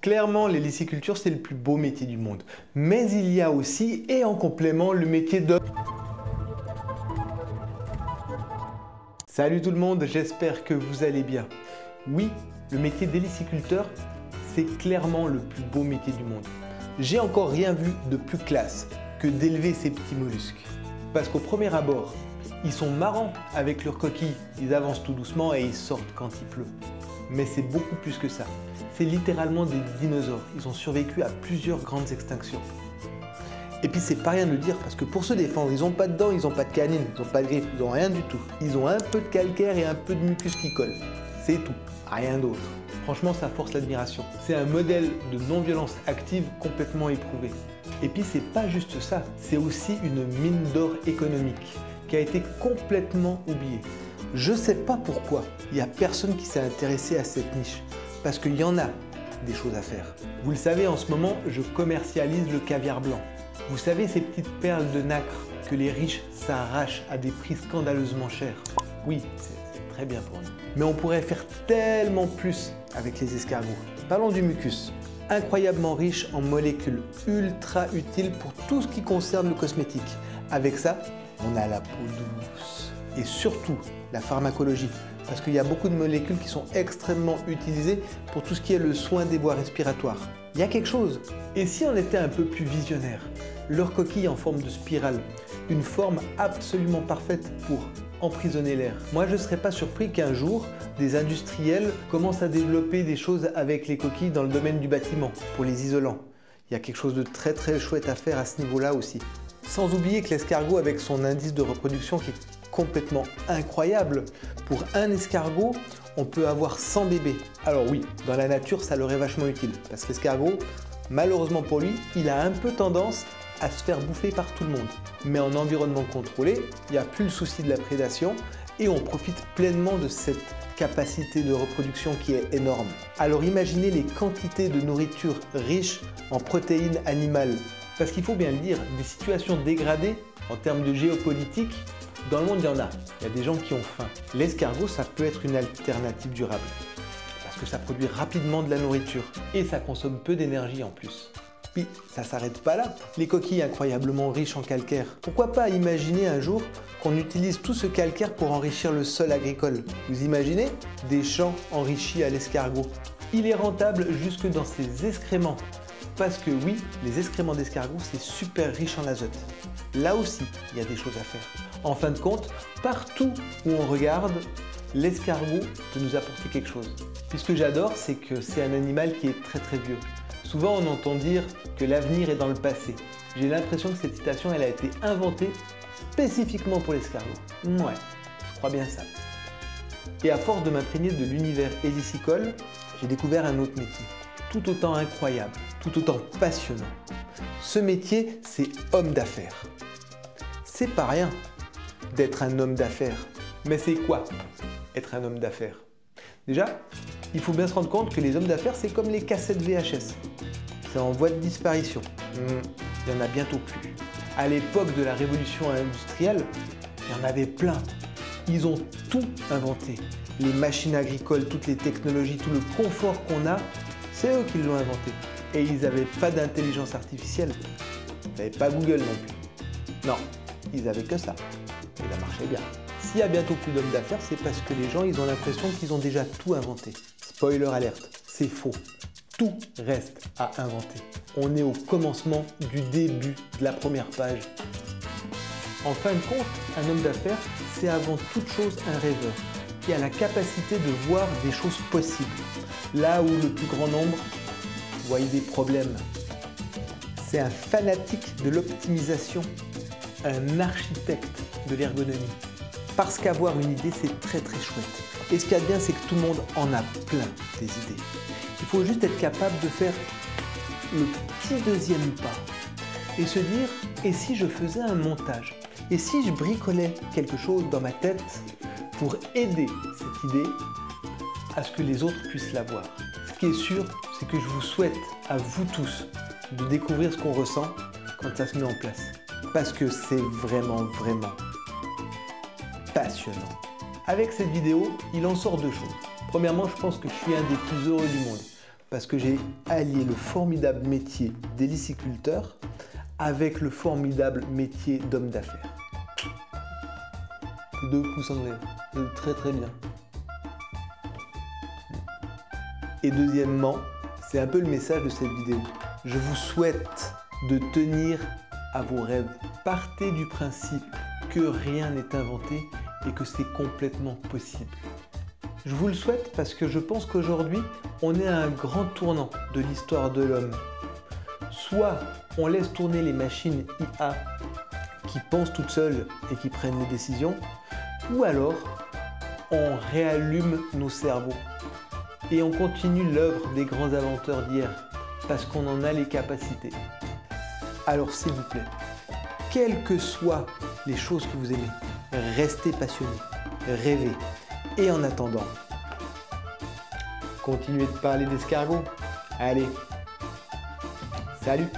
Clairement, l'héliciculture, c'est le plus beau métier du monde. Mais il y a aussi, et en complément, le métier de... Salut tout le monde, j'espère que vous allez bien. Oui, le métier d'héliciculteur, c'est clairement le plus beau métier du monde. J'ai encore rien vu de plus classe que d'élever ces petits mollusques. Parce qu'au premier abord, ils sont marrants avec leurs coquilles. Ils avancent tout doucement et ils sortent quand il pleut. Mais c'est beaucoup plus que ça. C'est littéralement des dinosaures. Ils ont survécu à plusieurs grandes extinctions. Et puis c'est pas rien de le dire parce que pour se défendre, ils n'ont pas de dents, ils n'ont pas de canines, ils n'ont pas de griffes, ils n'ont rien du tout. Ils ont un peu de calcaire et un peu de mucus qui colle. C'est tout, rien d'autre. Franchement, ça force l'admiration. C'est un modèle de non-violence active complètement éprouvé. Et puis c'est pas juste ça, c'est aussi une mine d'or économique qui a été complètement oubliée. Je sais pas pourquoi, il n'y a personne qui s'est intéressé à cette niche. Parce qu'il y en a des choses à faire. Vous le savez, en ce moment, je commercialise le caviar blanc. Vous savez, ces petites perles de nacre que les riches s'arrachent à des prix scandaleusement chers. Oui, c'est très bien pour nous. Mais on pourrait faire tellement plus avec les escargots. Parlons du mucus. Incroyablement riche en molécules, ultra utile pour tout ce qui concerne le cosmétique. Avec ça, on a la peau douce. Et surtout, la pharmacologie. Parce qu'il y a beaucoup de molécules qui sont extrêmement utilisées pour tout ce qui est le soin des voies respiratoires. Il y a quelque chose. Et si on était un peu plus visionnaire? Leur coquille en forme de spirale, une forme absolument parfaite pour emprisonner l'air. Moi, je ne serais pas surpris qu'un jour, des industriels commencent à développer des choses avec les coquilles dans le domaine du bâtiment, pour les isolants. Il y a quelque chose de très chouette à faire à ce niveau-là aussi. Sans oublier que l'escargot, avec son indice de reproduction qui est complètement incroyable, pour un escargot, on peut avoir 100 bébés. Alors oui, dans la nature, ça leur est vachement utile, parce que l'escargot, malheureusement pour lui, il a un peu tendance à se faire bouffer par tout le monde. Mais en environnement contrôlé, il n'y a plus le souci de la prédation et on profite pleinement de cette capacité de reproduction qui est énorme. Alors imaginez les quantités de nourriture riche en protéines animales. Parce qu'il faut bien le dire, des situations dégradées en termes de géopolitique, dans le monde il y en a. Il y a des gens qui ont faim. L'escargot, ça peut être une alternative durable. Parce que ça produit rapidement de la nourriture et ça consomme peu d'énergie en plus. Puis ça ne s'arrête pas là. Les coquilles incroyablement riches en calcaire. Pourquoi pas imaginer un jour qu'on utilise tout ce calcaire pour enrichir le sol agricole? Vous imaginez des champs enrichis à l'escargot? Il est rentable jusque dans ses excréments. Parce que oui, les excréments d'escargot, c'est super riche en azote. Là aussi, il y a des choses à faire. En fin de compte, partout où on regarde, l'escargot peut nous apporter quelque chose. Puis ce que j'adore, c'est que c'est un animal qui est très vieux. Souvent, on entend dire que l'avenir est dans le passé. J'ai l'impression que cette citation, elle a été inventée spécifiquement pour l'escargot. Ouais, je crois bien ça. Et à force de m'imprégner de l'univers hélicicole, j'ai découvert un autre métier, tout autant incroyable, tout autant passionnant. Ce métier, c'est homme d'affaires. C'est pas rien d'être un homme d'affaires. Mais c'est quoi être un homme d'affaires? Déjà, il faut bien se rendre compte que les hommes d'affaires, c'est comme les cassettes VHS. C'est en voie de disparition. Il n'y en a bientôt plus. À l'époque de la révolution industrielle, il y en avait plein. Ils ont tout inventé. Les machines agricoles, toutes les technologies, tout le confort qu'on a, c'est eux qui l'ont inventé. Et ils n'avaient pas d'intelligence artificielle. Ils n'avaient pas Google non plus. Non, ils n'avaient que ça. Et ça marchait bien. S'il y a bientôt plus d'hommes d'affaires, c'est parce que les gens ils ont l'impression qu'ils ont déjà tout inventé. Spoiler alerte, c'est faux. Tout reste à inventer. On est au commencement du début de la première page. En fin de compte, un homme d'affaires, c'est avant toute chose un rêveur qui a la capacité de voir des choses possibles. Là où le plus grand nombre voit des problèmes. C'est un fanatique de l'optimisation, un architecte de l'ergonomie. Parce qu'avoir une idée, c'est très chouette. Et ce qu'il y a de bien, c'est que tout le monde en a plein des idées. Il faut juste être capable de faire le petit deuxième pas et se dire, et si je faisais un montage? Et si je bricolais quelque chose dans ma tête pour aider cette idée à ce que les autres puissent la voir? Ce qui est sûr, c'est que je vous souhaite à vous tous de découvrir ce qu'on ressent quand ça se met en place. Parce que c'est vraiment passionnant. Avec cette vidéo, il en sort deux choses. Premièrement, je pense que je suis un des plus heureux du monde. parce que j'ai allié le formidable métier d'héliciculteur avec le formidable métier d'homme d'affaires. 2 pouces en l'air, très très bien. Et deuxièmement, c'est un peu le message de cette vidéo. Je vous souhaite de tenir à vos rêves. Partez du principe que rien n'est inventé et que c'est complètement possible. Je vous le souhaite parce que je pense qu'aujourd'hui, on est à un grand tournant de l'histoire de l'homme. Soit on laisse tourner les machines IA qui pensent toutes seules et qui prennent les décisions, ou alors on réallume nos cerveaux et on continue l'œuvre des grands inventeurs d'hier parce qu'on en a les capacités. Alors s'il vous plaît, quelles que soient les choses que vous aimez, restez passionnés, rêvez. Et en attendant, continuez de parler d'escargots. Allez, salut!